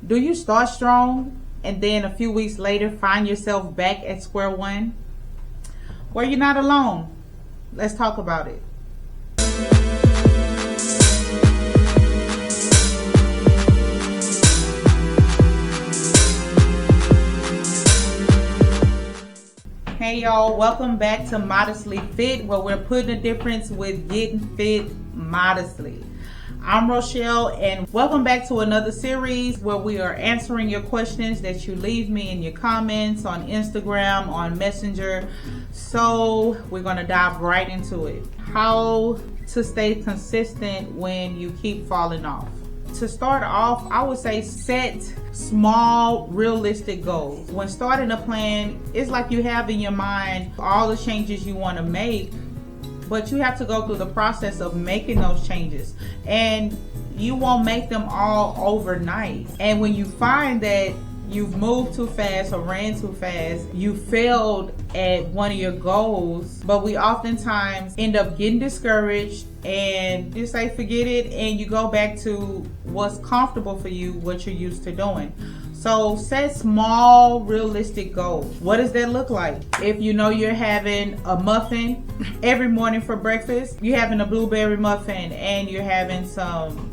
Do you start strong and then a few weeks later find yourself back at square one? Well, you're not alone. Let's talk about it. Hey y'all, welcome back to Modestly Fit, where we're putting a difference with getting fit modestly. I'm Rochelle, and welcome back to another series where we are answering your questions that you leave me in your comments on Instagram, on Messenger. So we're going to dive right into it. How to stay consistent when you keep falling off. To start off, I would say set small, realistic goals. When starting a plan, it's like you have in your mind all the changes you want to make, but you have to go through the process of making those changes, and you won't make them all overnight. And when you find that you've moved too fast or ran too fast, you failed at one of your goals, but we oftentimes end up getting discouraged and just say forget it, and you go back to what's comfortable for you, what you're used to doing. So set small, realistic goals. What does that look like? If you know you're having a muffin every morning for breakfast, you're having a blueberry muffin and you're having some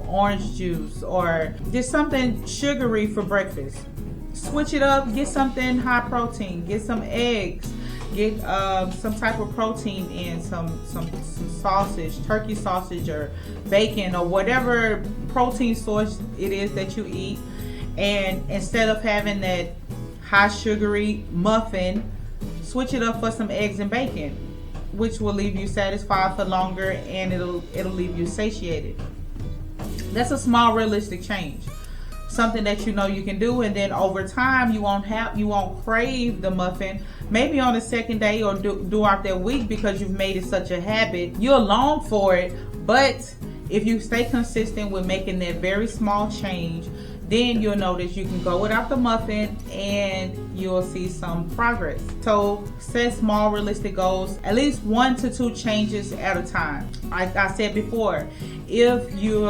orange juice or just something sugary for breakfast. Switch it up, get something high protein, get some eggs, get some type of protein in, some sausage, turkey sausage or bacon or whatever protein source it is that you eat. And instead of having that high sugary muffin, switch it up for some eggs and bacon, which will leave you satisfied for longer and it'll leave you satiated. That's a small realistic change. Something that you know you can do, and then over time you won't crave the muffin. Maybe on the second day or throughout that week, because you've made it such a habit, you'll long for it. But if you stay consistent with making that very small change, then you'll notice you can go without the muffin and you'll see some progress. So set small realistic goals, at least 1 to 2 changes at a time. Like I said before, if you're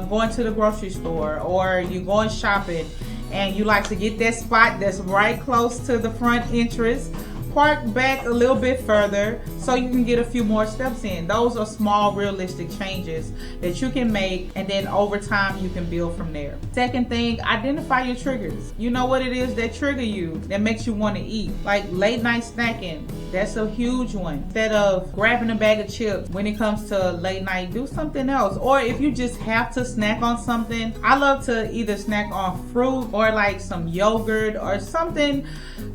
going to the grocery store or you're going shopping and you like to get that spot that's right close to the front entrance, park back a little bit further so you can get a few more steps in. Those are small, realistic changes that you can make, and then over time you can build from there. Second thing, identify your triggers. You know what it is that trigger you, that makes you want to eat. Like late night snacking, that's a huge one. Instead of grabbing a bag of chips when it comes to late night, do something else. Or if you just have to snack on something, I love to either snack on fruit or like some yogurt or something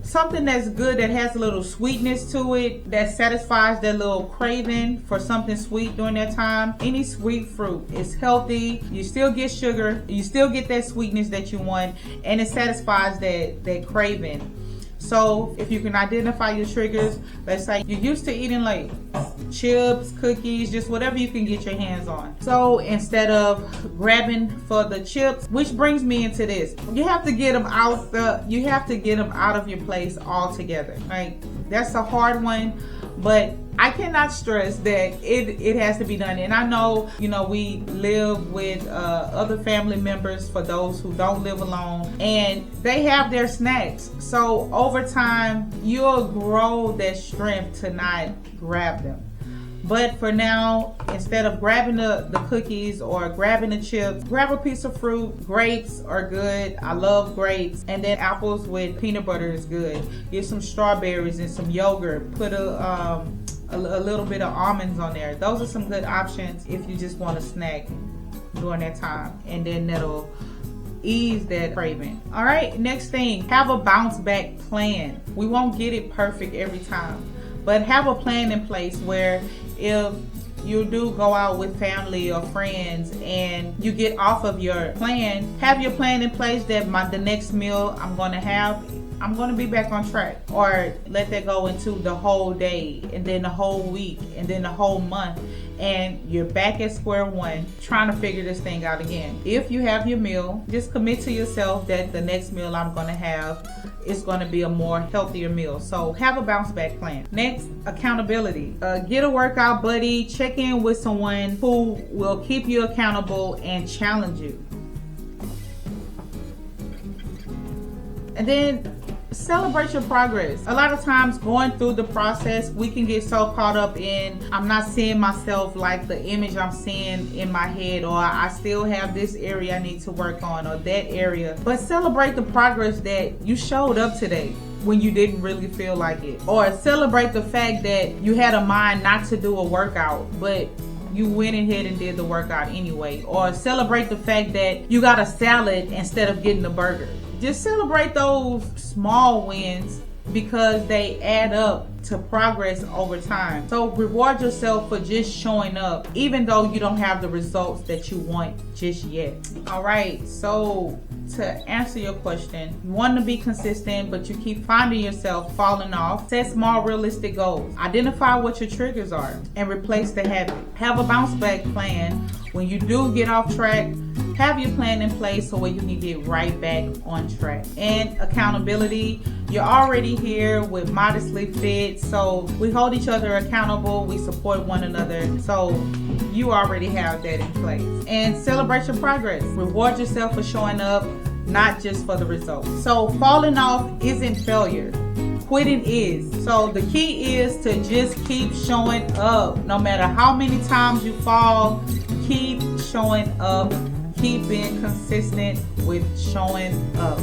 that's good, that has a little sweetness to it, that satisfies that little craving for something sweet during that time. Any sweet fruit is healthy. You still get sugar, you still get that sweetness that you want, and it satisfies that craving. So if you can identify your triggers, let's say you're used to eating like chips, cookies, just whatever you can get your hands on. So instead of grabbing for the chips, which brings me into this, you have to get them out of your place altogether. Like that's a hard one, but I cannot stress that it has to be done. And I know, we live with other family members, for those who don't live alone, and they have their snacks. So over time, you'll grow that strength to not grab them. But for now, instead of grabbing the cookies or grabbing the chips, grab a piece of fruit. Grapes are good. I love grapes. And then apples with peanut butter is good. Get some strawberries and some yogurt. Put a little bit of almonds on there. Those are some good options if you just want to snack during that time. And then that'll ease that craving. All right, next thing, have a bounce back plan. We won't get it perfect every time, but have a plan in place where if you do go out with family or friends and you get off of your plan, have your plan in place that the next meal I'm going to be back on track. Or let that go into the whole day, and then the whole week, and then the whole month, and you're back at square one trying to figure this thing out again. If you have your meal, just commit to yourself that the next meal I'm going to have is going to be a more healthier meal. So have a bounce back plan. Next, accountability. Get a workout buddy. Check in with someone who will keep you accountable and challenge you. And then celebrate your progress. A lot of times going through the process, we can get so caught up in, I'm not seeing myself like the image I'm seeing in my head, or I still have this area I need to work on, or that area. But celebrate the progress that you showed up today when you didn't really feel like it. Or celebrate the fact that you had a mind not to do a workout, but you went ahead and did the workout anyway. Or celebrate the fact that you got a salad instead of getting a burger. Just celebrate those small wins because they add up to progress over time. So reward yourself for just showing up, even though you don't have the results that you want just yet. All right, so to answer your question, you want to be consistent, but you keep finding yourself falling off. Set small, realistic goals. Identify what your triggers are and replace the habit. Have a bounce back plan when you do get off track. Have your plan in place so you can get right back on track. And accountability. You're already here with Modestly Fit, so we hold each other accountable. We support one another. So you already have that in place. And celebrate your progress. Reward yourself for showing up, not just for the results. So falling off isn't failure. Quitting is. So the key is to just keep showing up. No matter how many times you fall, keep showing up. Keep being consistent with showing up.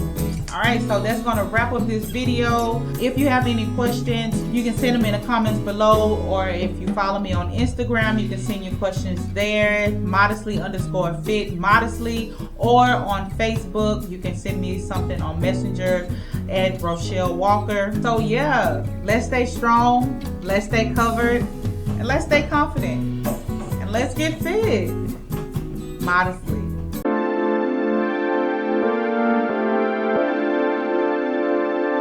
All right, so that's gonna wrap up this video. If you have any questions, you can send them in the comments below, or if you follow me on Instagram, you can send your questions there, modestly_fit modestly, or on Facebook, you can send me something on Messenger at Rochelle Walker. So yeah, let's stay strong, let's stay covered, and let's stay confident, and let's get fit. Modestly.